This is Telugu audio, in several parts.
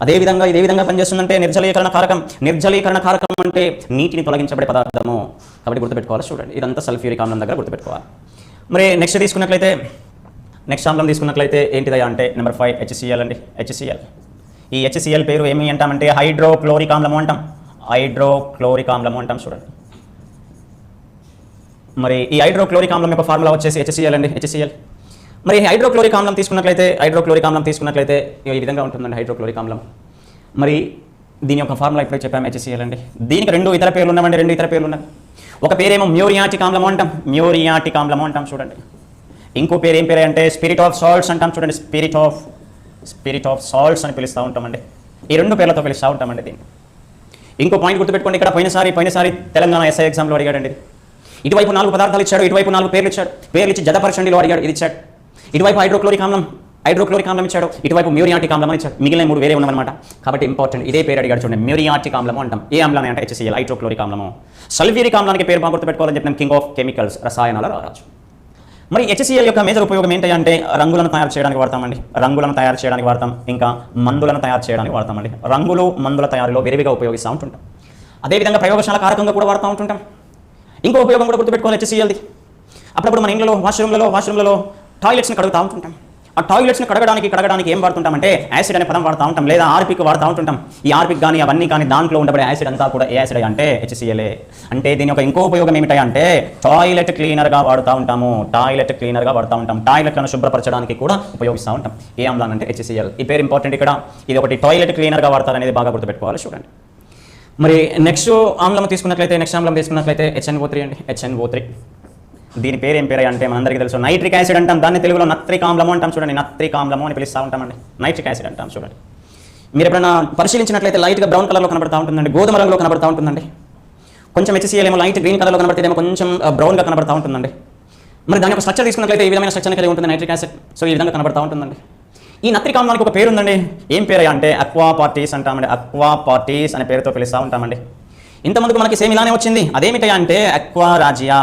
అదేవిధంగా ఇదే విధంగా పనిచేస్తుందంటే నిర్జలీకరణ కారకం. నిర్జలీకరణ కారకం అంటే నీటిని తొలగించబడే పదార్థము. కాబట్టి గుర్తుపెట్టుకోవాలి, చూడండి ఇదంతా సల్ఫ్యూరిక్ ఆమ్లం దగ్గర గుర్తుపెట్టుకోవాలి. మరి నెక్స్ట్ ఆమ్లం తీసుకున్నట్లయితే ఏంటిదయ్యా అంటే నెంబర్ 5 HCl అండి. HCl. ఈ HCl పేరు ఏమి అంటామంటే హైడ్రోక్లోరిక్ ఆమ్లం అంటాం. హైడ్రోక్లోరిక్ ఆమ్లం అంటాం, చూడండి. మరి ఈ హైడ్రోక్లోరిక్ ఆమ్లం యొక్క ఫార్ములా వచ్చేసి HCl అండి. HCl. మరి హైడ్రోక్లోరిక్ ఆమ్లం తీసుకున్నట్లయితే ఈ విధంగా ఉంటుందండి హైడ్రోక్లోరిక్ ఆమ్లం. మరి దీని యొక్క ఫార్ములా ఇప్పుడే చెప్పాము, HCl అండి. దీనికి రెండు ఇతర పేర్లు ఉన్నాయి. ఒక పేరేమో మ్యూరియాటిక్ ఆమ్లం అంటాం, చూడండి. ఇంకో పేరు ఏం పేరు అంటే స్పిరిట్ ఆఫ్ సాల్ట్స్ అంటాం, చూడండి. స్పిరిట్ ఆఫ్ సాల్ట్స్ అని పిలుస్తూ ఉంటామండి. ఈ రెండు పేర్లతో పిలుస్తూ ఉంటామండి దీన్ని. ఇంకో పాయింట్ గుర్తుపెట్టుకోండి, ఇక్కడ పోయినసారి తెలంగాణ ఎస్ఐ ఎగ్జామ్లో అడిగాడండి. ఇటువైపు 4 పదార్థాలు ఇచ్చాడు, ఇటువైపు 4 పేర్లు ఇచ్చాడు. పేర్లు ఇచ్చి జతపరచండిలో అడిగాడు, ఇది ఇచ్చాడు. ఇటువైపు హైడ్రోక్లోరిక్ ఆమ్లం ఇచ్చాడు, ఇటువైపు మ్యూరియాటిక్ ఆమ్లం ఇచ్చాడు. మిగిలిన 3 వేరే ఉన్నాయన్నమాట. కాబట్టి ఇంపార్టెంట్, ఇదే పేరు అడిగాడు, చూడండి. మ్యూరియాటిక్ ఆమ్లం అంటాం. ఏ ఆమ్లాన్ని అంటే HCl, హైడ్రోక్లోరిక్ ఆమ్లము. సల్ఫ్యూరిక్ ఆమ్లానికి పేరు బాగా గుర్తుపెట్టుకోవాలని చెప్పిన కింగ్ ఆఫ్ కెమికల్స్, రసాయనాల రాజు. మరి HCl యొక్క మేజర్ ఉపయోగం ఏంటంటే రంగులను తయారు చేయడానికి వాడతాం. ఇంకా మందులను తయారు చేయడానికి వాడతామండి. రంగులు, మందుల తయారీలో విరివిగా ఉపయోగిస్తూ ఉంటుంటాం. అదేవిధంగా ప్రయోగశాల కారకంగా కూడా వాడుతూ ఉంటుంటాం. ఇంకో ఉపయోగం కూడా గుర్తుపెట్టుకోవాలి HClది. అప్పుడప్పుడు మన ఇంట్లో వాష్రూమ్లలో టాయిలెట్స్ని కడుగుతూ ఉంటుంటాం. ఆ టాయిలెట్స్ని కడగడానికి ఏం వాడుతుంటామంటే యాసిడ్ అనే పదం వాడుతూ ఉంటాం, లేదా ఆర్పిక్ వాడుతూ ఉంటుంటాం. ఈ ఆర్పిక్ కానీ అవన్నీ కానీ దాంట్లో ఉండబడే యాసిడ్ అంతా కూడా ఏ యాసిడ్ అంటే HCl. అంటే దీని యొక్క ఇంకో ఉపయోగం ఏమిటంటే టాయిలెట్ క్లీనర్గా వాడుతూ ఉంటాము. టాయిలెట్లను శుభ్రపరచడానికి కూడా ఉపయోగిస్తూ ఉంటాం. ఏ ఆమ్లం అంటే HCl. ఈ పేరు ఇంపార్టెంట్ ఇక్కడ. ఇది ఒకటి టాయిలెట్ క్లీనర్గా వాడతారనేది బాగా గుర్తుపెట్టుకోవాలి, చూడండి. మరి నెక్స్ట్ ఆమ్లం తీసుకున్నట్లయితే HNO3 అండి. HNO3. దీని పేరు ఏం పేరు అంటే మనందరికీ తెలుసు, నైట్రిక్ యాసిడ్ అంటాం. దాన్ని తెలుగులో నత్రిక్ ఆమ్లం అంటాం, చూడండి. నత్రిక్ ఆమ్లము అని పిలుస్తూ ఉంటామండి. నైట్రిక్ యాసిడ్ అంటాం, చూడండి. మీరు ఎప్పుడైనా పరిశీలించినట్లయితే లైట్గా బ్రౌన్ కలర్లో కనబడతా ఉంటుందండి, గోధుమ రంగులో కనబడతా ఉంటుందండి. కొంచెం HCl ఏమో లైట్ గ్రీన్ కలర్లో కనబడితే కొంచెం బ్రౌన్గా కనబడతా ఉంటుందండి. మరి దాని యొక్క స్ట్రక్చర్ తీసుకున్నట్లయితే ఈ విధమైన స్ట్రక్చర్ కలిగి ఉంటుంది నైట్రిక్ యాసిడ్. సో ఈ విధంగా కనబడతా ఉంటుందండి. ఈ నత్రిక్ ఆమ్లానికి ఒక పేరు ఉందండి. ఏం పేరు అంటే అక్వాపార్టీస్ అంటామండి. అక్వాపార్టీస్ అనే పేరుతో పిలుస్తూ ఉంటామండి. ఇంతమందుకు మనకి సేమ్ ఇలానే వచ్చింది. అదేమిటా అంటే అక్వారాజియా.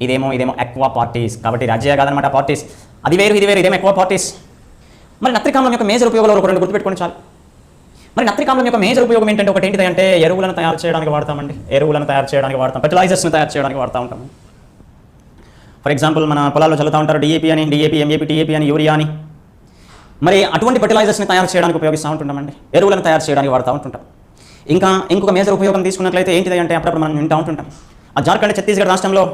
ఇదేమో అక్వాపార్టీస్. కాబట్టి రాజియా కాదనమాట, పార్టీస్. అది వేరు, ఇది వేరు. ఇదేమో అక్వాపార్టీస్. మరి నత్రిక్ ఆమ్లం యొక్క మేజర్ ఉపయోగాలు ఒక 2 గుర్తుపెట్టుకోండి చాలు. మరి నత్రిక్ ఆమ్లం యొక్క మేజర్ ఉపయోగం ఏంటంటే ఒకటి ఏంటంటే ఎరువులను తయారు చేయడానికి వాడతామండి. ఫెర్టిలైజర్స్ని తయారు చేయడానికి వాడుతూ ఉంటాము. ఫర్ ఎగ్జాంపుల్ మన పొలాల్లో చల్లుతూ ఉంటారు DAP, MAP, TAP అని, యూరియా అని. మరి అటువంటి ఫెర్టిలైజర్స్ని తయారు చేయడానికి ఉపయోగిస్తూ ఉంటుంటామండి. ఎరువులను తయారు చేయడానికి వాడుతూ ఉంటుంటాం. ఇంకా ఇంకొక మేజర్ ఉపయోగం తీసుకున్నట్లయితే ఏంటిది అంటే అప్పుడప్పుడు మనం వింటూ ఉంటుంటాం, ఆ జార్ఖండ్, ఛత్తీస్గఢ్ రాష్ట్రంలో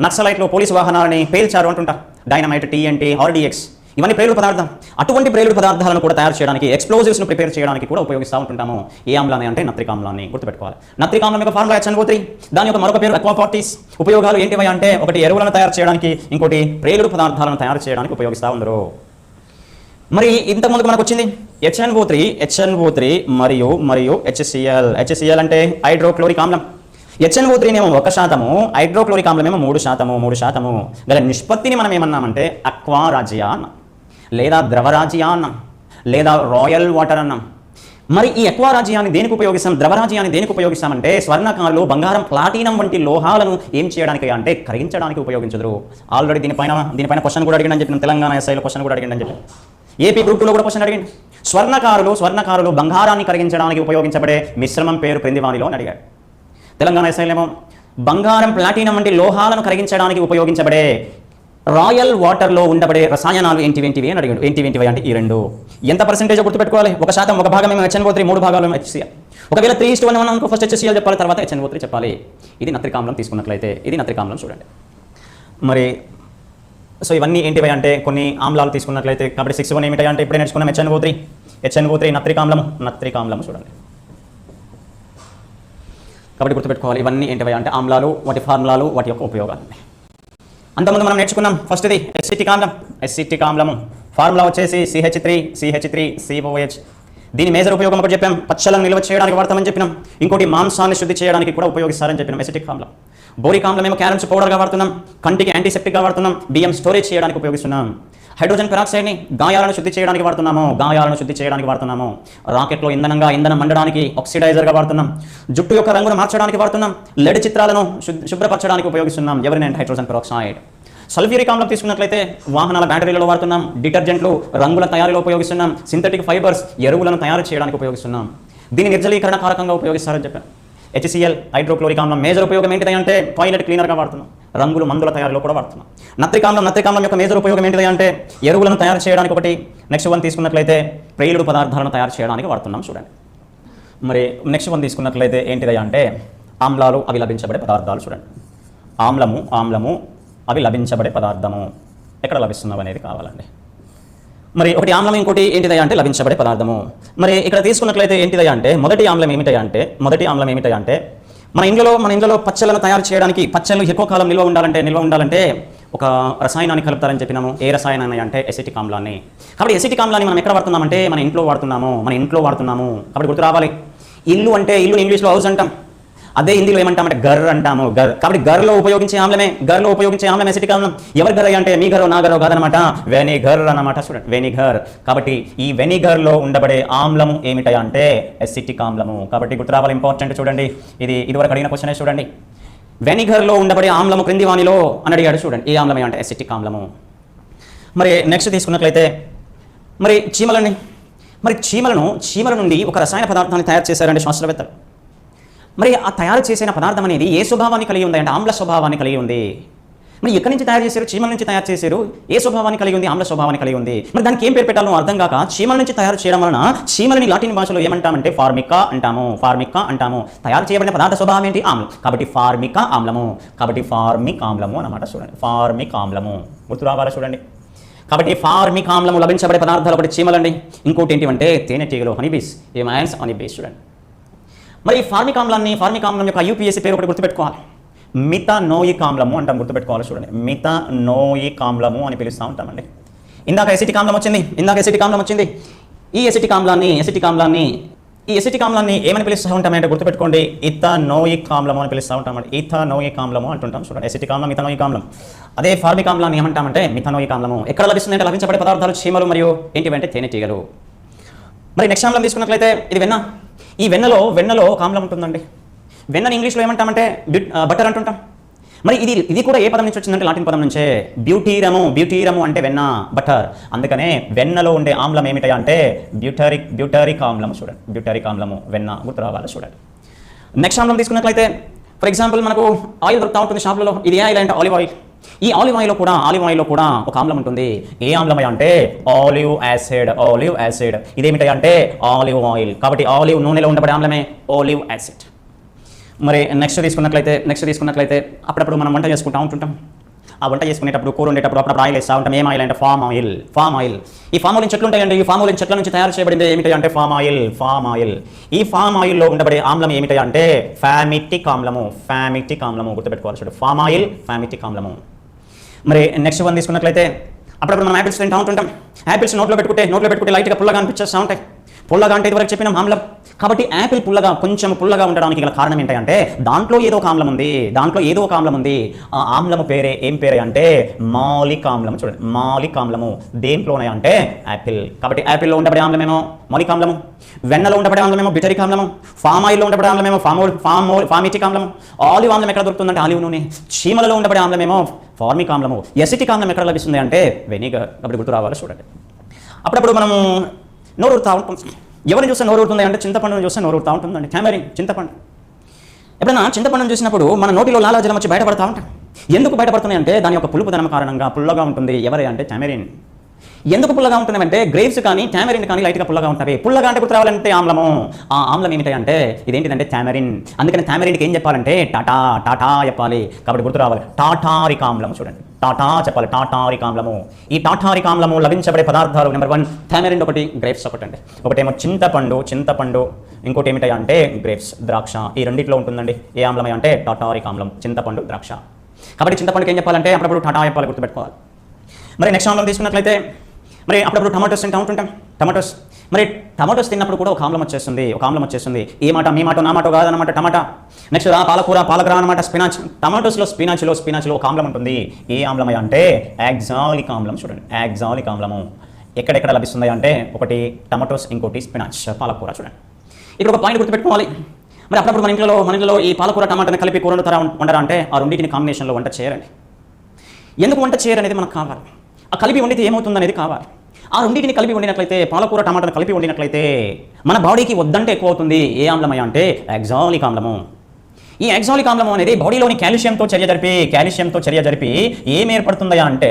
నక్సలైట్లు పోలీసు వాహనాలని పేల్చారు అంటుంటారు. డైనమైట్, TNT, RDX ఇవన్నీ ప్రేలుడు పదార్థం. అటువంటి ప్రేలుడు పదార్థాలను కూడా తయారు చేయడానికి, ఎక్స్ప్లోజివ్స్ను ప్రిపేర్ చేయడానికి కూడా ఉపయోగిస్తూ ఉంటుంటాము. ఏ ఆమ్లాన్ని అంటే నత్రిక్ ఆమ్లాన్ని గుర్తుపెట్టుకోవాలి. నత్రిక్ ఆమ్లం యొక్క ఫార్ములా HNO3. దాని యొక్క మరొక పేరు అక్వాపార్టీస్. ఉపయోగాలు ఏంటివి అంటే ఒకటి ఎరువులను తయారు చేయడానికి, ఇంకోటి ప్రేలుడు పదార్థాలను తయారు చేయడానికి ఉపయోగిస్తూ ఉన్నారు. మరి ఇంతకుముందు మనకు వచ్చింది HNO3 మరియు HCl అంటే హైడ్రోక్లోరిక్ ఆమ్లం. HNO3 ఏమో 1%, హైడ్రోక్లోరిక్ ఆమ్లం ఏమో 3%. గల నిష్పత్తిని మనం ఏమన్నామంటే అక్వారాజియా అన్నాం, లేదా ద్రవరాజియా అన్నాం, లేదా రాయల్ వాటర్ అన్నాం. మరి ఈ అక్వారాజియాన్ని దేనికి ఉపయోగిస్తాం, ద్రవరాజియాన్ని దేనికి ఉపయోగిస్తామంటే స్వర్ణకారులు బంగారం, ప్లాటినం వంటి లోహాలను ఏం చేయడానికి అంటే కరిగించడానికి ఉపయోగించరు. ఆల్రెడీ దీనిపైన క్వశ్చన్ కూడా అడిగిందని చెప్పిన, తెలంగాణ ఎస్ఐలో క్వశ్చన్ కూడా అడిగిందని చెప్పి, ఏపీ గ్రూప్ 2లో కూడా క్వశ్చన్ అడిగింది. స్వర్ణకారులు బంగారాన్ని కరిగించడానికి ఉపయోగించబడే మిశ్రమం పేరు క్రిందివానిలో అని అడిగాడు. తెలంగాణ ఎస్ఐలేమో బంగారం, ప్లాటినం వంటి లోహాలను కరిగించడానికి ఉపయోగించబడే రాయల్ వాటర్లో ఉండబడే రసాయనాలు ఏంటివి అని అడిగాడు. ఏంటివి అంటే ఈ 2. ఎంత పర్సెంటేజ్ గుర్తుపెట్టుకోవాలి? 1%, ఒక భాగం ఏమో HNO3, 3 భాగాలు HCl. ఒకవేళ 3:1 అనుకో, ఫస్ట్ HCl చెప్పాలి, తర్వాత HNO3 చెప్పాలి. ఇది నత్రిక్ ఆమ్లం తీసుకున్నట్లయితే, ఇది నత్రిక్ ఆమ్లం, చూడండి. మరి సో ఇవన్నీ ఏంటివి అంటే కొన్ని ఆమ్లాలు తీసుకున్నట్లయితే, కాబట్టి 6:1 ఏమిటి అంటే ఇప్పుడే నేర్చుకున్నాం HNO3 నత్రిక్ ఆమ్లం, చూడండి. కాబట్టి గుర్తుపెట్టుకోవాలి, ఇవన్నీ ఏంటివి అంటే ఆమ్లాలు, వాటి ఫార్ములాలు, వాటి యొక్క ఉపయోగాలు. అంతకుముందు మనం నేర్చుకున్నాం ఫస్ట్ది ఎసిటిక్ ఆమ్లము. ఫార్ములా వచ్చేసి CH3COH. దీని మేజర్ ఉపయోగం ఒకటి చెప్పాం, పచ్చలను నిల్వ చేయడానికి వాడతామని చెప్పినాం. ఇంకోటి మాంసాన్ని శుద్ధి చేయడానికి కూడా ఉపయోగిస్తారని చెప్పినాం ఎసిటిక్ ఆమ్లం. బోరిక్ ఆమ్లం ఏమో క్యారెన్స్ పౌడర్గా వాడుతున్నాం, కంటికి యాంటీసెప్టిక్గా వాడుతున్నాం, బియ్యం స్టోరేజ్ చేయడానికి ఉపయోగిస్తున్నాం. హైడ్రోజన్ పెరాక్సైడ్ని గాయాలను శుద్ధి చేయడానికి వాడుతున్నాము. రాకెట్లో ఇంధనం మండడానికి ఆక్సిడైజర్గా వాడుతున్నాం. జుట్టు యొక్క రంగును మార్చడానికి వాడుతున్నాం. లెడ్ చిత్రాలను శుభ్రపరచడానికి ఉపయోగిస్తున్నాం. ఎవరినంటే హైడ్రోజన్ పెరాక్సైడ్. సల్ఫ్యూరిక్ ఆమ్లం తీసుకున్నట్లయితే వాహనాల బ్యాటరీలలో వాడుతున్నాం, డిటర్జెంట్లు, రంగుల తయారీలో ఉపయోగిస్తున్నాం, సింథటిక్ ఫైబర్స్, ఎరువులను తయారు చేయడానికి ఉపయోగిస్తున్నాం. దీని నిర్జలీకరణ కారకంగా ఉపయోగిస్తారని చెప్పాను. HCl హైడ్రోక్లోరిక్ ఆమ్లం మేజర్ ఉపయోగం ఏంటిది అంటే టాయిలెట్ క్లీనర్గా వాడుతున్నాం, రంగులు మందుల తయారీలో కూడా వాడుతున్నాం. నత్రిక్ ఆమ్లం యొక్క మేజర్ ఉపయోగం ఏంటిది అంటే ఎరువులను తయారు చేయడానికి ఒకటి. నెక్స్ట్ వన్ తీసుకున్నట్లయితే ప్రేలుడు పదార్థాలను తయారు చేయడానికి వాడుతున్నాం చూడండి. మరి నెక్స్ట్ వన్ తీసుకున్నట్లయితే ఏంటిది అంటే ఆమ్లాలు, అవి లభించబడే పదార్థాలు చూడండి. ఆమ్లము అవి లభించబడే పదార్థము ఎక్కడ లభిస్తున్నావు అనేది కావాలండి. మరి ఒకటి ఆమ్లం, ఇంకోటి ఏంటిదయ్యా అంటే లభించబడే పదార్థము. మరి ఇక్కడ తీసుకున్నట్లయితే ఏంటిదయ్యా అంటే మొదటి ఆమ్లం ఏమిటయ్యా అంటే మన ఇంట్లో పచ్చళ్ళను తయారు చేయడానికి, పచ్చళ్ళు ఎక్కువ కాలం నిల్వ ఉండాలంటే ఒక రసాయనాన్ని కలుపుతారని చెప్పినాము. ఏ రసాయనాన్ని అంటే ఎసిటిక్ ఆమ్లాన్ని. కాబట్టి ఎసిటిక్ ఆమ్లాన్ని మనం ఎక్కడ వాడుతున్నామంటే మన ఇంట్లో వాడుతున్నాము. కాబట్టి గుర్తు రావాలి. ఇల్లు ఇంగ్లీష్లో హౌస్ అంటాం, అదే హిందీలో ఏమంటామంటే గర్ అంటాము. కాబట్టి గర్లో ఉపయోగించే ఆమ్లం ఎసిటిక్ ఆమ్లం. ఎవరి గర్ అంటే మీ గరో నా గరో కాదనమాట, వెనిగర్ అన్నమాట. చూడండి, వెనిగర్. కాబట్టి ఈ వెనిగర్లో ఉండబడే ఆమ్లము ఏమిటయా అంటే ఎసిటిక్ ఆమ్లము. కాబట్టి గుర్తు రావాలి, ఇంపార్టెంట్. చూడండి, ఇదివరకు అడిగిన క్వశ్చన్ చూడండి. వెనిగర్లో ఉండబడే ఆమ్లము క్రింది వానిలో అని అడిగాడు. చూడండి, ఈ ఆమ్లం అంటే ఎసిటిక్ ఆమ్లము. మరి నెక్స్ట్ తీసుకున్నట్లయితే మరి చీమలండి. మరి చీమల నుండి ఒక రసాయన పదార్థాన్ని తయారు చేశారండి శాస్త్రవేత్తలు. మరి ఆ తయారు చేసిన పదార్థం అనేది ఏ స్వభావాన్ని కలిగి ఉంది అంటే ఆమ్ల స్వభావాన్ని కలిగి ఉంది. మరి ఎక్కడి నుంచి తయారు చేశారు? చీమల నుంచి తయారు చేశారు. ఏ స్వభావాన్ని కలిగి ఉంది? ఆమ్ల స్వభావాన్ని కలిగి ఉంది. మరి దానికి ఏం పేరు పెట్టాలో అర్థం కాక చీమల నుంచి తయారు చేయడం వలన చీమలని లాటిన్ భాషలో ఏమంటామంటే ఫార్మికా అంటాము. తయారు చేయబడిన పదార్థ స్వభావం ఏంటి? ఆమ్లం. కాబట్టి ఫార్మిక్ ఆమ్లము అన్నమాట. చూడండి, ఫార్మిక్ ఆమ్లము గుర్తు రావాలా చూడండి. కాబట్టి ఫార్మిక్ ఆమ్లము లభించబడే పదార్థాలు ఒకటి చీమలండి. ఇంకోటి ఏంటివంటే తేనెటీగలు, హనీబీస్, హనీబీస్. చూడండి, మరి ఫార్మిక్ ఆమ్లం యొక్క యూపీఎస్సీ పేరు ఒకటి గుర్తుపెట్టుకోవాలి. మిథనోయిక్ ఆమ్లము అంటాం, గుర్తుపెట్టుకోవాలి. చూడండి, మిథనోయిక్ ఆమ్లము అని పిలుస్తూ ఉంటామండి. ఇందాక ఎసిటిక్ ఆమ్లం వచ్చింది. ఈ ఎసిటిక్ ఆమ్లాన్ని ఏమని పిలుస్తూ ఉంటామంటే గుర్తుపెట్టుకోండి, ఇథనోయిక్ ఆమ్లము అని పిలుస్తూ ఉంటామండి. ఇథనోయిక్ ఆమ్లము అంటుంటాం. చూడండి, ఎసిటిక్ ఆమ్లం, ఇథనోయిక్ ఆమ్లం. అదే ఫార్మిక్ ఆమ్లాన్ని ఏమంటామంటే మిథనోయిక్ ఆమ్లము. ఎక్కడ లభిస్తుంది అంటే లభించబడే పదార్థాలు చీమలు మరియు ఏంటివంటే తేనెటీగలు. మరి నెక్స్ట్ ఆమ్లం తీసుకున్నట్లయితే ఇది వెన్న. ఈ వెన్నలో ఒక ఆమ్లం ఉంటుందండి. వెన్నని ఇంగ్లీష్లో ఏమంటామంటే బటర్ అంటుంటాం. మరి ఇది కూడా ఏ పదం నుంచి వచ్చిందంటే లాటిన్ పదం నుంచే. బ్యూటీరము అంటే వెన్న, బటర్. అందుకనే వెన్నలో ఉండే ఆమ్లం ఏమిటా అంటే బ్యూటరిక్ ఆమ్లం. చూడండి, బ్యూటరిక్ ఆమ్లము, వెన్న గుర్తు రావాలి. చూడండి, నెక్స్ట్ ఆమ్లం తీసుకున్నట్లయితే ఫర్ ఎగ్జాంపుల్ మనకు ఆయిల్ దొరుకుతూ ఉంటుంది షాపులలో. ఇది ఏ ఆయిల్ అంటే ఆలివ్ ఆయిల్. ఈ ఆలివ్ ఆయిల్లో కూడా ఒక ఆమ్లం ఉంటుంది. ఏ ఆమ్లం అంటే ఆలివ్ యాసిడ్. ఇదేమిటా అంటే ఆలివ్ ఆయిల్. కాబట్టి ఆలివ్ నూనెలో ఉండబడే ఆమ్లమే ఆలివ్ యాసిడ్. మరి నెక్స్ట్ తీసుకున్నట్లయితే అప్పుడప్పుడు మనం వంట చేసుకుంటూ ఉంటుంటాం. ఆ వంట చేసుకునేటప్పుడు, కూర ఉండేటప్పుడు అప్పుడు ఆయిల్ వేస్తూ ఉంటాం. ఏం ఆయిల్ అంటే ఫామ్ ఆయిల్. ఈ ఫామ్ ఆయిల్ చెట్లు ఉంటాయండి. ఈ ఫామ్ ఆయిల్ చెట్ల నుంచి తయారు చేయబడింది ఏమిటి అంటే ఫామ్ ఆయిల్. ఈ ఫామ్ ఆయిల్లో ఉండబడే ఆమ్లం ఏమిటి అంటే ఫామిటిక్ ఆమ్లము. గుర్తుపెట్టుకోవాలి. చూడు, ఫామ్ ఆయిల్, ఫామిటిక్ ఆమ్లము. మరి నెక్స్ట్ వన్ తీసుకున్నట్లయితే అప్పుడప్పుడు మనం యాపిల్స్ తింటూ ఉంటుంటాం. యాపిల్స్ నోట్లో పెట్టుకుంటే లైట్గా పుల్లగా అనిపించేస్తూ ఉంటాయి. పుల్లగా అంటే ఇదివరకు చెప్పిన ఆమ్లం. కాబట్టి యాపిల్ కొంచెం పుల్లగా ఉండడానికి గల కారణం ఏంటంటే దాంట్లో ఏదో ఒక ఆమ్లం ఉంది. ఆ ఆమ్లము ఏం పేరే అంటే మాలిక్ ఆమ్లం. చూడండి, మాలిక్ ఆమ్లము. దేంట్లోనే అంటే యాపిల్. కాబట్టి యాపిల్లో ఉండబడే ఆమ్లమేమో మాలిక్ ఆమ్లము, వెన్నలో ఉండబడే ఆమ్లమేమో బ్యూటరిక్ ఆమ్లము, ఫామ్ ఆయిల్లో ఉండబడే ఆమ్లమేమో ఫామిటిక్ ఆమ్లము, ఆలివ్ ఆమ్లం ఎక్కడ దొరుకుతుందంటే ఆలివ్ నూనె, చీమలలో ఉండబడే ఆమ్లమేమో ఫార్మిక్ ఆమ్లము, ఎసిటిక్ ఆమ్లం ఎక్కడ లభిస్తుంది అంటే వెనిగర్. కాబట్టి గుర్తు రావాలి. చూడండి, అప్పుడప్పుడు మనము నోరు ఊరుతూ ఉంటాం. ఎవరిని చూస్తే నోరు ఊరుతుంది అంటే చింతపండుని చూస్తే నోరు ఊరుతూ ఉంటుందండి. టామరిన్, చింతపండు. ఎప్పుడైనా చింతపండును చూసినప్పుడు మన నోటిలో లాలాజలం వచ్చి బయటపడతా ఉంటాం. ఎందుకు బయటపడుతున్నాయి అంటే దాని యొక్క పులుపుదనం కారణంగా పుల్లగా ఉంటుంది. ఎవరే అంటే టామరిన్. ఎందుకు పుల్లగా ఉంటున్నాయంటే గ్రేప్స్ కానీ టామరిన్ కానీ లైట్గా పుల్లగా ఉంటాయి. పుల్లగా అంటే గుర్తు రావాలంటే ఆమ్లము. ఆ ఆమ్లం ఏమిటి అంటే ఇదేంటిదంటే టామరిన్. అందుకని టామరిన్కి ఏం చెప్పాలంటే టాటా చెప్పాలి. కాబట్టి గుర్తు రావాలి, టాటారిక్ ఆమ్లం. చూడండి, టాటా చెప్పాలి, టాటారిక్ ఆమ్లము. ఈ టాటారిక్ ఆమ్లము లభించబడే పదార్థాలు నెంబర్ 1 టామరిన్ ఒకటి, గ్రేప్స్ ఒకటి అండి. ఒకటేమో చింతపండు, ఇంకోటి ఏమిటా అంటే గ్రేప్స్, ద్రాక్ష. ఈ రెండిట్లో ఉంటుందండి. ఏ ఆమ్లమే అంటే టాటారిక్ ఆమ్లం, చింతపండు, ద్రాక్ష. కాబట్టి చింతపండుకి ఏం చెప్పాలంటే అప్పుడప్పుడు టాటా చెప్పాలి, గుర్తుపెట్టుకోవాలి. మరి నెక్స్ట్ ఆమ్లం తీసుకున్నట్లయితే మరి అప్పుడప్పుడు టమాటోస్ తింటూ ఉంటుంటాం. టమాటోస్ తిన్నప్పుడు కూడా ఒక ఆమ్లం వచ్చేస్తుంది. ఏ మాట మీ మాట నా మాట కాదన్నమాట, టమాటా. నెక్స్ట్ పాలకూర అన్నమాట, స్పినాచ్. స్పినాచ్లో ఒక ఆమ్లం ఉంటుంది. ఏ ఆమ్లం అంటే యాక్సాలిక్ ఆమ్లం. చూడండి, యాక్సాలిక్ ఆమ్లము ఎక్కడెక్కడ లభిస్తుంది అంటే ఒకటి టమాటోస్, ఇంకోటి స్పినాచ్, పాలకూర. చూడండి, ఇక్కడ ఒక పాయింట్ గుర్తుపెట్టుకోవాలి. మరి అప్పుడప్పుడు మన ఇంట్లో ఈ పాలకూర టమాటాని కలిపి కూర వండరా అంటే ఆ రెండింటిని కాంబినేషన్లో వంట చేయరండి. ఎందుకు వంట చేయరు అనేది మనకు కావాలి. ఆ కలిపి వండితే ఏమవుతుంది అనేది కావాలి. ఆ రెండింటిని కలిపి వండినట్లయితే, పాలకూర టమాటాను కలిపి వండినట్లయితే మన బాడీకి వద్దంటే ఎక్కువ అవుతుంది. ఏ ఆమ్లమయ్య అంటే యాక్సాలిక్ ఆమ్లము. ఈ యాక్సాలిక్ ఆమ్లం అనేది బాడీలోని కాల్షియంతో చర్య జరిపి ఏం ఏర్పడుతుందా అంటే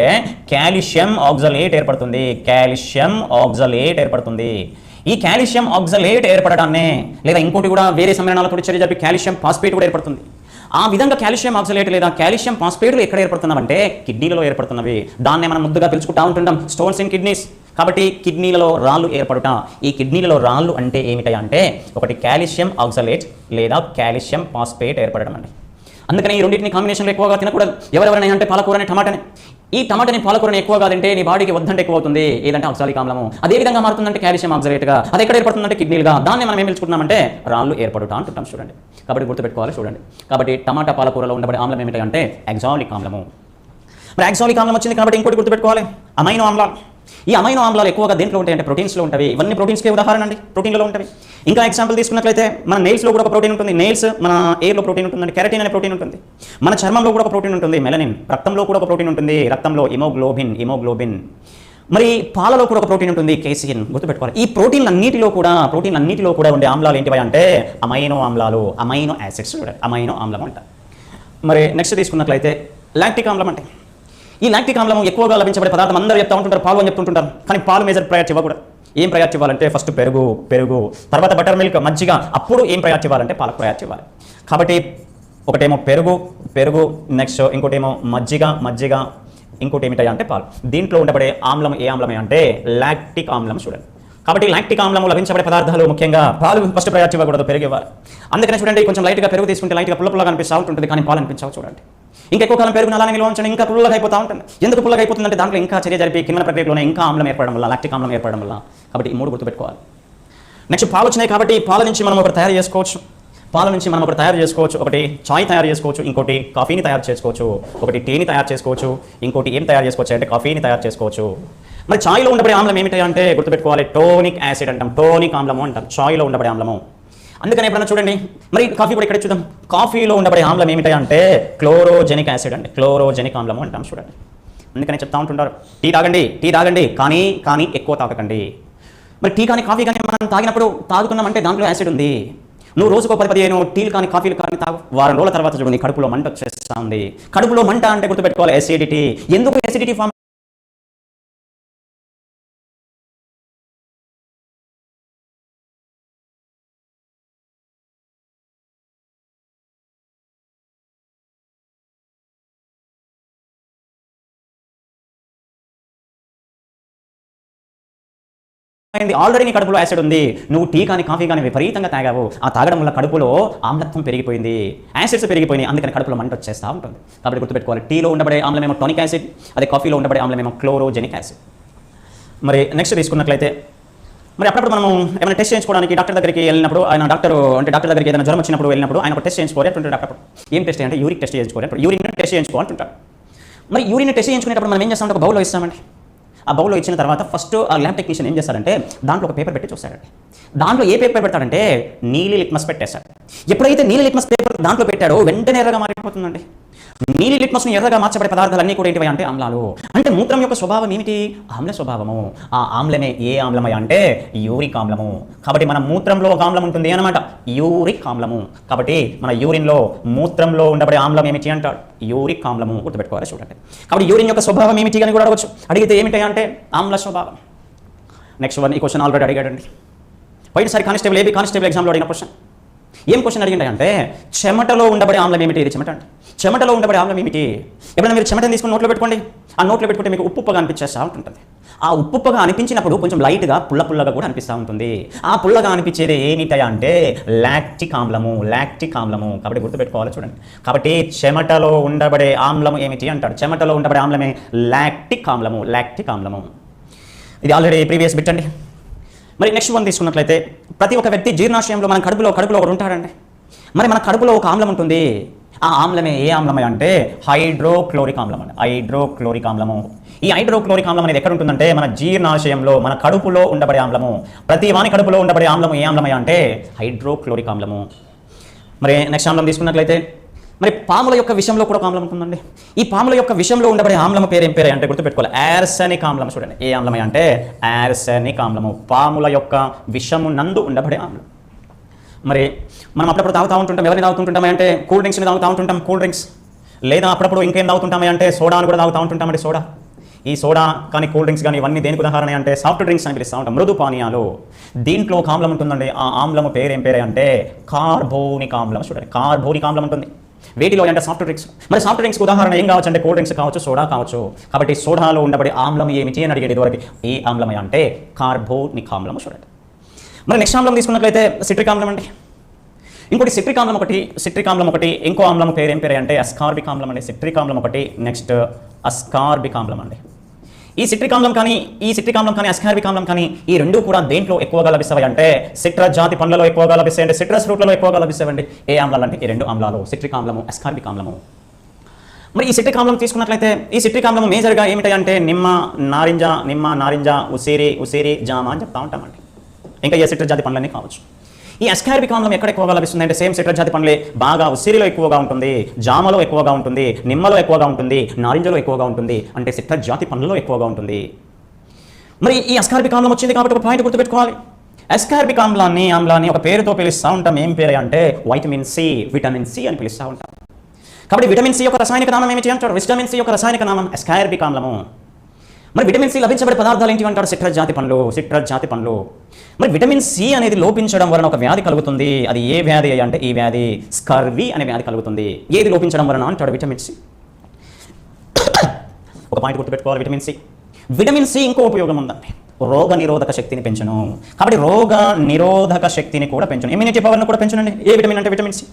కాల్షియం ఆక్సలేట్ ఏర్పడుతుంది. ఈ కాల్షియం ఆక్సలేట్ ఏర్పడడాన్నే, లేదా ఇంకోటి కూడా వేరే సమ్మేళనాలతో చర్య జరిపి కాల్షియం ఫాస్ఫేట్ కూడా ఏర్పడుతుంది. ఆ విధంగా కాల్షియం ఆక్సలేట్ లేదా కాల్షియం ఫాస్ఫేట్లు ఎక్కడ ఏర్పడుతున్నామంటే కిడ్నీలలో ఏర్పడుతున్నవి. దాన్నే మనం ముద్దుగా పిలుచుకుంటా ఉంటుంటాం స్టోన్స్ ఇన్ కిడ్నీస్. కాబట్టి కిడ్నీలలో రాళ్ళు ఏర్పడుట. ఈ కిడ్నీలలో రాళ్ళు అంటే ఏమిటాయి అంటే ఒకటి కాల్షియం ఆక్సలేట్ లేదా కాల్షియం ఫాస్ఫేట్ ఏర్పడడం అండి. అందుకని ఈ రెండింటిని కాంబినేషన్లో ఎక్కువగా తినకూడదు. ఎవరెవరైనా అంటే పాలకూరని టమాటాని, ఈ టమాటాని పాలకూరని ఎక్కువగా తింటే నీ బాడీకి వద్దంటే ఎక్కువ అవుతుంది. ఏదంటే ఆక్సాలిక్ ఆమ్లము. అదే విధంగా మారుతుందంటే కాల్షియం ఆక్సలేట్గా. అది ఎక్కడ ఏర్పడుతుందంటే కిడ్నీలుగా. దాన్ని మనం ఏం పిలుచుకుంటున్నామంటే రాళ్ళు ఏర్పడుట అంటుంటాం. చూడండి, కాబట్టి గుర్తుపెట్టుకోవాలి. చూడండి, కాబట్టి టమాటా పాలకూరలో ఉండబడే ఆమ్లం ఏమిటంటే యాక్సాలిక్ ఆమ్లము. మరి యాక్సాలిక్ ఆమ్లం వచ్చింది కాబట్టి ఇంకోటి గుర్తుపెట్టుకోవాలి, అమైనో ఆమ్లాలు. ఈ అమైనో ఆమ్లాలు ఎక్కువగా దేంట్లో ఉంటాయి అంటే ప్రోటీన్స్లో ఉంటాయి. ఇవన్నీ ప్రోటీన్స్కే ఉదాహరణ అండి, ప్రోటీన్లలో ఉంటాయి. ఇంకా ఎగ్జాంపుల్ తీసుకున్నట్లయితే మన నెయిల్స్లో కూడా ఒక ప్రోటీన్ ఉంటుంది. నెయిల్స్ మన ఎయిర్లో ప్రోటీన్ ఉంటుందండి, కెరటిన్ అనే ప్రోటీన్ ఉంటుంది. మన చర్మంలో కూడా ఒక ప్రోటీన్ ఉంటుంది, మెలనిన్. రక్తంలో కూడా ఒక ప్రోటీన్ ఉంటుంది, రక్తంలో హిమోగ్లోబిన్. మరి పాలలో కూడా ఒక ప్రోటీన్ ఉంటుంది, కేసిన్. గుర్తుపెట్టుకోవాలి. ఈ ప్రోటీన్లన్నిటిలో కూడా ఉండే ఆమ్లాలు ఏంటివి అంటే అమైనో ఆమ్లాలు, అమైనో యాసిడ్స్, అమైనో ఆమ్లం అంట. మరి నెక్స్ట్ తీసుకున్నట్లయితే లాక్టిక్ ఆమ్లం అంటే ఈ లాక్టిక్ ఆమ్లం ఎక్కువగా లభించబడే పదార్థం అందరూ చెప్తా ఉంటుంటారు, పాలు అని చెప్తుంటారు. కానీ పాలు మేజర్ ప్రయారిటీ ఇవ్వకూడదు. ఏం ప్రయారిటీ ఇవ్వాలంటే ఫస్ట్ పెరుగు, తర్వాత బటర్ మిల్క్, మజ్జిగ. అప్పుడు ఏం ప్రయారిటీ ఇవ్వాలంటే పాలకు ప్రయారిటీ ఇవ్వాలి. కాబట్టి ఒకటేమో పెరుగు, నెక్స్ట్ ఇంకోటేమో మజ్జిగ, ఇంకోటి ఏమిటాయి అంటే పాలు. దీంట్లో ఉండబడే ఆమ్లం ఏ ఆమ్లమే అంటే లాక్టిక్ ఆమ్లం. చూడండి, కాబట్టి లాక్టిక్ ఆమ్లం లభించబడే పదార్థాలు ముఖ్యంగా పాలు ఫస్ట్ ప్రయారిటీ ఇవ్వకూడదు, పెరుగు ఇవ్వాలి. అందుకనే చూడండి, కొంచెం లైట్గా పెరుగు తీసుకుంటే లైట్గా పుల్లగా అనిపిస్తూ ఉంటుంది, కానీ పాలు అనిపించవు. చూడండి, ఇంకా ఎక్కువ కాలం పెరుగును అలానే నిల్వ ఉంచండి, ఇంకా పుల్లగా అయిపోతూ ఉంటుంది. ఎందుకు పుల్లగా అయిపోతుందంటే దాంట్లో ఇంకా చర్య జరిపి కింద ప్రక్రియలోనే ఇంకా ఆమ్లం ఏర్పడడం వల్ల, లాక్టిక్ ఆమ్లం ఏర్పడడం వల్ల. కాబట్టి ఈ మూడు గుర్తుపెట్టుకోవాలి. నెక్స్ట్ పాలు వచ్చినాయి కాబట్టి పాల నుంచి మనం ఒకటి తయారు చేసుకోవచ్చు. ఒకటి చాయ్ తయారు చేసుకోవచ్చు, ఇంకోటి కాఫీని తయారు చేసుకోవచ్చు, ఒకటి టీని తయారు చేసుకోవచ్చు, ఇంకోటి ఏం తయారు చేసుకోవచ్చు అంటే కాఫీని తయారు చేసుకోవచ్చు. మరి చాయ్లో ఉండబడే ఆమ్లం ఏమిటి అంటే గుర్తుపెట్టుకోవాలి, టోనిక్ యాసిడ్ అంటాం, టోనిక్ ఆమ్లము అంటాం చాయ్లో ఉండబడే ఆమ్లము. అందుకని ఎప్పుడన్నా చూడండి, మరి కాఫీ కూడా ఇక్కడ చూద్దాం. కాఫీలో ఉండబడే ఆమ్లం ఏమిటి అంటే క్లోరోజెనిక్ యాసిడ్ అండి, క్లోరోజెనిక్ ఆమ్లము అంటాం. చూడండి, అందుకని చెప్తా ఉంటుంటారు టీ తాగండి కానీ ఎక్కువ తాగకండి. మరి టీ కానీ కాఫీ కానీ మనం తాగుతున్నామంటే దాంట్లో యాసిడ్ ఉంది. నువ్వు రోజుకో 10-15 టీలు కానీ కాఫీలు కానీ తాగు, వారం రోజుల తర్వాత చూడండి కడుపులో మంట వచ్చేస్తా ఉంది. కడుపులో మంట అంటే గుర్తుపెట్టుకోవాలి ఎసిడిటీ. ఎందుకు ఎసిడిటీ ఫామ్ ఆల్రెడీ నీ కడుపులో యాసిడ్ ఉంది. నువ్వు టీ కానీ కాఫీ కానీ విపరీతంగా తాగావు. ఆ తాగడం వల్ల కడుపులో ఆమ్లత్వం పెరిగిపోయింది, యాసిడ్స్ పెరిగిపోయినాయి. అందుకని కడుపులో మంట వచ్చేస్తూ ఉంటుంది. కాబట్టి గుర్తుపెట్టుకోవాలి, టీలో ఉండబడే ఆమ్లమేమో టోనిక్ యాసిడ్, అదే కాఫీలో ఉండబడే ఆమ్లమేమో క్లోరోజెనిక్ యాసిడ్. మరి నెక్స్ట్ తీసుకున్నట్లయితే, మరి అప్పుడప్పుడు మనం ఏమైనా టెస్ట్ చేయించుకోవడానికి డాక్టర్ దగ్గరికి వెళ్ళినప్పుడు, డాక్టర్ దగ్గరికి ఏదైనా జ్వరం వచ్చినప్పుడు వెళ్ళినప్పుడు ఆయన ఒక టెస్ట్ చేయించుకోవాలి అంటుంటాడు. డాక్టర్ ఏం టెస్ట్ అంటే యూరిక్ టెస్ట్ చేయించుకోవాలి, యూరిన్ టెస్ట్ చేయించుకోవాలంటుంటాడు. మరి యూరిన్ టెస్ట్ చేయించుకునేటప్పుడు మనం ఏం చేస్తామంటే ఒక బౌల్లో ఇస్తామండి. ఆ బౌల్లో ఇచ్చిన తర్వాత ఫస్ట్ ఆ ల్యాబ్ టెక్నీషియన్ ఏం చేస్తాడంటే దాంట్లో ఒక పేపర్ పెట్టి చూస్తాడండి. దాంట్లో ఏ పేపర్ పెడతాడంటే నీలి లిట్మస్ పెట్టేస్తాడు. ఎప్పుడైతే నీలి లిట్మస్ పేపర్ దాంట్లో పెట్టాడో వెంటనే ఎర్రగా మారిపోతుందండి. నీలి లిట్మస్ను ఎర్రగా మార్చబడే పదార్థాలన్నీ కూడా ఏంటివి అంటే ఆమ్లాలు. అంటే మూత్రం యొక్క స్వభావం ఏమిటి? ఆమ్ల స్వభావము. ఆ ఆమ్లమే ఏ ఆమ్లమయ అంటే యూరిక్ ఆమ్లము. కాబట్టి మన మూత్రంలో ఒక ఆమ్లం ఉంటుంది అన్నమాట, యూరిక్ ఆమ్లము. కాబట్టి మన యూరిన్లో మూత్రంలో ఉండబడే ఆమ్లం ఏమిటి అంటాడు? యూరిక్ ఆమ్లము. గుర్తుపెట్టుకోవాలి. చూడండి, కాబట్టి యూరిన్ యొక్క స్వభావం ఏమిటి అని కూడా అడగవచ్చు. అడిగితే ఏమిటి అంటే ఆమ్ల స్వభావం. నెక్స్ట్ వన్, ఈ క్వశ్చన్ ఆల్రెడీ అడిగాడండి పోయినసారి ఏపీ కానిస్టేబుల్ ఎగ్జామ్లో అడిగిన క్వశ్చన్. ఏం క్వశ్చన్ అడిగిండే అంటే చెమటలో ఉండబడే ఆమ్లం ఏమిటి? ఇది చెమట అండి. చెమటలో ఉండబడే ఆమ్లం ఏమిటి? ఎప్పుడైనా మీరు చెమటని తీసుకుని నోట్లో పెట్టుకోండి. ఆ నోట్లో పెట్టుకుంటే మీకు ఉప్పుగా అనిపించేస్తూ ఉంటుంది. ఆ ఉప్పుగా అనిపించినప్పుడు కొంచెం లైట్గా పుల్లగా కూడా అనిపిస్తూ ఉంటుంది. ఆ పుల్లగా అనిపించేది ఏమిటయా అంటే లాక్టిక్ ఆమ్లము. కాబట్టి గుర్తుపెట్టుకోవాలి. చూడండి, కాబట్టి చెమటలో ఉండబడే ఆమ్లం ఏమిటి అంటాడు? చెమటలో ఉండబడే ఆమ్లమే లాక్టిక్ ఆమ్లము. ఇది ఆల్రెడీ ప్రీవియస్ బిట్ అండి. మరి నెక్స్ట్ వన్ తీసుకున్నట్లయితే, ప్రతి ఒక్క వ్యక్తి జీర్ణాశయంలో మన కడుపులో ఒకడు ఉంటాడండి. మరి మన కడుపులో ఒక ఆమ్లం ఉంటుంది. ఆ ఆమ్లమే ఏ ఆమ్లమే అంటే హైడ్రోక్లోరిక్ ఆమ్లం అండి, హైడ్రోక్లోరిక్ ఆమ్లము. ఈ హైడ్రోక్లోరిక్ ఆమ్లం అనేది ఎక్కడ ఉంటుందంటే మన జీర్ణాశయంలో, మన కడుపులో ఉండబడే ఆమ్లము. ప్రతి వాని కడుపులో ఉండబడే ఆమ్లము ఏ ఆమ్లమే అంటే హైడ్రోక్లోరిక్ ఆమ్లము. మరి నెక్స్ట్ ఆమ్లం తీసుకున్నట్లయితే మరి పాముల యొక్క విషయంలో కూడా ఒక ఆమ్లం ఉంటుందండి. ఈ పాముల యొక్క విషయంలో ఉండబడే ఆమ్లం పేరు ఏం పేరు అంటే గుర్తుపెట్టుకోవాలి, యార్సెనిక్ ఆమ్లం. చూడండి ఏ ఆమ్లం అంటే యార్సెనిక్ ఆమ్లము, పాముల యొక్క విషము నందు ఉండబడే ఆమ్లం. మరి మనం అప్పుడప్పుడు తాగుతూ ఉంటుంటాం. ఎవరిని తాగుతుంటామే అంటే కూల్ డ్రింక్స్ని తాగుతూ ఉంటుంటాం, కూల్ డ్రింక్స్. లేదా అప్పుడప్పుడు ఇంకేం తాగుతుంటామే అంటే సోడాను కూడా తాగుతూ ఉంటామండి, సోడా. ఈ సోడా కానీ కూల్ డ్రింక్స్ కానీ ఇవన్నీ దేనికి ఉదాహరణ అంటే సాఫ్ట్ డ్రింక్స్ అని పిలుస్తూ ఉంటాం, మృదు పానీయాలు. దీంట్లో ఒక ఆమ్లం ఉంటుందండి. ఆ ఆమ్లము పేరు ఏం పేరే అంటే కార్బోనిక్ ఆమ్లం. చూడండి కార్బోనిక్ ఆమ్లం ఉంటుంది వేటిలో అంటే సాఫ్ట్ డ్రింక్స్. మరి సాఫ్ట్ డ్రింక్స్ ఉదాహరణ ఏం కావచ్చు అంటే కూల్ డ్రింక్స్ కావచ్చు, సోడా కావచ్చు. కాబట్టి సోడాలో ఉండబడే ఆమ్లం ఏమిటి అని అడిగేది వరకు ఈ ఆమ్లం అంటే కార్బోనిక్ ఆమ్లం. చూడండి మరి నెక్స్ట్ ఆమ్లం తీసుకున్నట్లయితే సిట్రిక్ ఆమ్లం అండి. ఇంకోటి సిట్రిక్ ఆమ్లం ఒకటి, ఇంకో ఆమ్లం పేరు ఏం పేరు అంటే అస్కార్బిక్ ఆమ్లం అండి. సిట్రిక్ ఆమ్లం ఒకటి, నెక్స్ట్ అస్కార్బిక్ ఆమ్లం అండి. ఈ సిట్రిక్ ఆమ్లం కానీ అస్కార్బిక్ ఆమ్లం కానీ ఈ రెండు కూడా దేంట్లో ఎక్కువగా లభిస్తాయి అంటే సిట్రస్ జాతి పండ్లలో ఎక్కువగా లభిస్తాయండి, సిట్రస్ ఫ్రూట్లలో ఎక్కువగా లభిస్తాయండి. ఏ ఆమ్లాలు అంటే ఈ రెండు ఆమ్లాలు, సిట్రిక్ ఆమ్లము, అస్కార్బిక్ ఆమ్లము. మరి ఈ సిట్రిక్ ఆమ్లం తీసుకున్నట్లయితే ఈ సిట్రిక్ ఆమ్లం మేజర్గా ఏమిటి అంటే నిమ్మ, నారింజ, ఉసిరి, జామ అని చెప్తా ఉంటామండి. ఇంకా ఏ సిట్రస్ జాతి పండ్లన్నీ కావచ్చు. ఈ అస్కార్బిక్ ఆమ్లం ఎక్కడ ఎక్కువగా లభిస్తుంది అంటే సేమ్ సిట్రస్ జాతి పండ్లే, బాగా ఉసిరిలో ఎక్కువగా ఉంటుంది, జామలో ఎక్కువగా ఉంటుంది, నిమ్మలో ఎక్కువగా ఉంటుంది, నారింజలో ఎక్కువగా ఉంటుంది, అంటే సిట్రస్ జాతి పండ్లలో ఎక్కువగా ఉంటుంది. మరి ఈ అస్కార్బిక్ ఆమ్లం వచ్చింది కాబట్టి ఒక పాయింట్ గుర్తుపెట్టుకోవాలి. అస్కార్బిక్ ఆమ్లాన్ని ఒక పేరుతో పిలుస్తూ ఉంటాం. ఏం పేరు అంటే విటమిన్ సి అని పిలుస్తూ ఉంటాం. కాబట్టి విటమిన్ సి యొక్క రసాయనిక నామం ఏమిటి అంటారు? విటమిన్ సి యొక్క రసాయనిక నామం అస్కార్బిక్ ఆమ్లము. మరి విటమిన్ సి లభించబడే పదార్థాలు ఏంటి అంటారు? సిట్రస్ జాతి పండ్లు. మరి విటమిన్ సి అనేది లోపించడం వలన ఒక వ్యాధి కలుగుతుంది. అది ఏ వ్యాధి అంటే ఈ వ్యాధి స్కర్వీ అనే వ్యాధి కలుగుతుంది. ఏది లోపించడం వలన అంటాడు? Vitamin C. ఒక పాయింట్ గుర్తుపెట్టుకోవాలి, విటమిన్ సి ఇంకో ఉపయోగం ఉందండి, రోగ నిరోధక శక్తిని పెంచును. కాబట్టి రోగ నిరోధక శక్తిని కూడా పెంచును, ఇమ్యూనిటీ పవర్ను కూడా పెంచునండి. ఏ విటమిన్ అంటే విటమిన్ సి.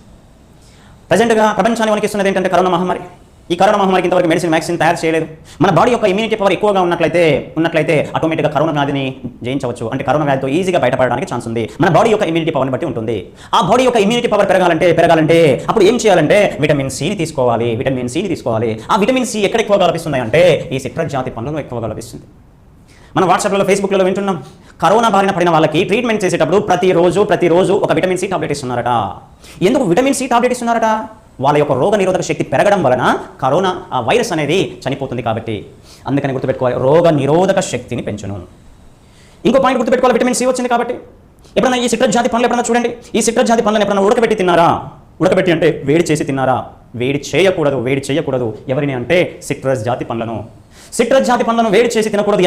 ప్రజెంట్గా ప్రపంచాన్ని వణికిస్తున్నది ఏంటంటే కరోనా మహమ్మారి. ఈ కరోనా మహమ్మారికి ఇంతవరకు వ్యాక్సిన్ తయారు చేయలేదు. మన బాడీ యొక్క ఇమ్యూనిటీ పవర్ ఎక్కువగా ఉన్నట్లయితే ఆటోమేటిక్గా కరోనా వ్యాధిని జయించవచ్చు. అంటే కరోనా వ్యాధితో ఈజీగా బయటపడడానికి ఛాన్స్ ఉంది. మన బాడీ యొక్క ఇమ్యూనిటీ పవర్ని బట్టి ఉంటుంది. ఆ బాడీ యొక్క ఇమ్యూనిటీ పవర్ పెరగాలంటే అప్పుడు ఏం చేయాలంటే విటమిన్ సిని తీసుకోవాలి. ఆ విటమిన్ సి ఎక్కడ ఎక్కువగా లభిస్తుంది అంటే ఈ సిట్రస్ జాతి పండ్లలో ఎక్కువగా లభిస్తుంది. మనం వాట్సాప్లో, ఫేస్బుక్లో వింటున్నాం, కరోనా బారిన పడిన వాళ్ళకి ట్రీట్మెంట్ చేసేటప్పుడు ప్రతిరోజు ఒక విటమిన్ సి టాబ్లెట్ ఇస్తున్నారట. ఎందుకు విటమిన్ సి టాబ్లెట్ ఇస్తున్నారట? వాళ్ళ యొక్క రోగ నిరోధక శక్తి పెరగడం వలన కరోనా వైరస్ అనేది చనిపోతుంది కాబట్టి. అందుకని గుర్తుపెట్టుకోవాలి, రోగ నిరోధక శక్తిని పెంచును. ఇంకో పాయింట్ గుర్తుపెట్టుకోవాలి, విటమిన్ సి వచ్చింది కాబట్టి. ఎప్పుడైనా ఈ సిట్రస్ జాతి పండ్లు ఎప్పుడైనా చూడండి, ఈ సిట్రస్ జాతి పండ్లను ఎప్పుడైనా ఉడకబెట్టి తిన్నారా? ఉడకబెట్టి అంటే వేడి చేసి తిన్నారా? వేడి చేయకూడదు. ఎవరిని అంటే సిట్రస్ జాతి పండ్లను వేడి చేసి తినకూడదు.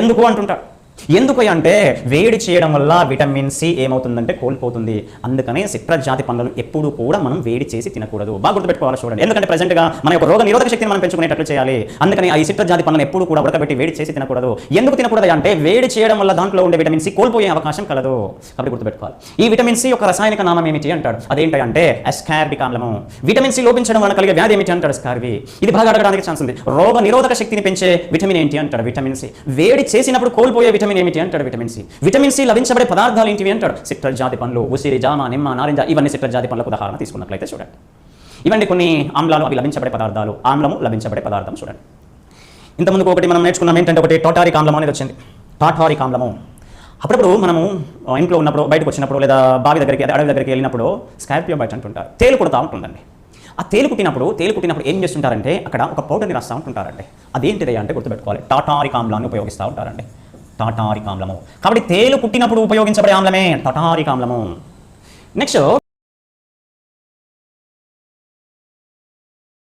ఎందుకు అంటే వేడి చేయడం వల్ల విటమిన్ సి ఏమవుతుందంటే కోల్పోతుంది. అందుకనే సిట్రస్ జాతి పండ్లను ఎప్పుడూ కూడా మనం వేడి చేసి తినకూడదు. బాగా గుర్తుపెట్టుకోవాలి చూడండి. ఎందుకంటే ప్రజెంట్గా మన యొక్క రోగ నిరోధక శక్తిని మనం పెంచుకునేటట్లు చేయాలి. అందుకని ఈ సిట్రస్ జాతి పండ్లను ఎప్పుడూ కూడా ఉడకబెట్టి వేడి చేసి తినకూడదు. ఎందుకు తినకూడదు అంటే వేడి చేయడం వల్ల దాంట్లో ఉండే విటమిన్ సి కోల్పోయే అవకాశం కలదు. కాబట్టి గుర్తుపెట్టుకోవాలి. ఈ విటమిన్ సి యొక్క రసాయనిక నామం ఏమిటి అంటాడు? అదేంటి అంటే అస్కార్బిక్ ఆమ్లము. విటమిన్ సి లోపించడం వల్ల కలిగే వ్యాధి ఏమిటి అంటాడు? స్కార్వీ. ఇది బాగా అడగడానికి ఛాన్స్ ఉంది. రోగ నిరోధక శక్తిని పెంచే విటమిన్ ఏంటి అంటాడు? Vitamin C. వేడి చేసినప్పుడు కోల్పోయే విటమిన్ ఏమిటి అంటాడు? విటమిన్ సి లభించబడే పదార్థాలు ఏంటివి అంటాడు? సిట్రస్ జాతి పండ్లు, ఉసిరి, జామ, నిమ్మ, నారింజ, ఇవన్నీ సిట్రస్ జాతి పండ్లకు ఉదాహరణ తీసుకున్నట్లయితే చూడండి. ఇవన్నీ కొన్ని ఆమ్లాలు, అవి లభించబడే పదార్థాలు. ఆమ్లము లభించబడే పదార్థం. చూడండి, ఇంతకుముందుకు ఒకటి మనం నేర్చుకున్నాం ఏంటంటే ఒకటి టాటారిక్ ఆమ్లం అనేది వచ్చింది. టాటారిక్ ఆమ్లము అప్పుడప్పుడు మనము ఇంట్లో ఉన్నప్పుడు, బయటకు వచ్చినప్పుడు, లేదా బావి దగ్గరికి, అడవి దగ్గరికి వెళ్ళినప్పుడు స్కార్పియో బైట్ అంటుంటారు. తేలు కుడతా ఉంటుందండి. ఆ తేలు కుట్టినప్పుడు ఏం చేస్తుంటారంటే అక్కడ ఒక పౌడర్ని రాస్తూ ఉంటుంటారండి. అదేంటిది అంటే గుర్తుపెట్టుకోవాలి, టాటారిక్ ఆమ్లాన్ని ఉపయోగిస్తూ ఉంటారండి. టాటారిక్ ఆమ్లము. కాబట్టి తేలు కుట్టినప్పుడు ఉపయోగించబడే ఆమ్లమే టాటారిక్ ఆమ్లము. నెక్స్ట్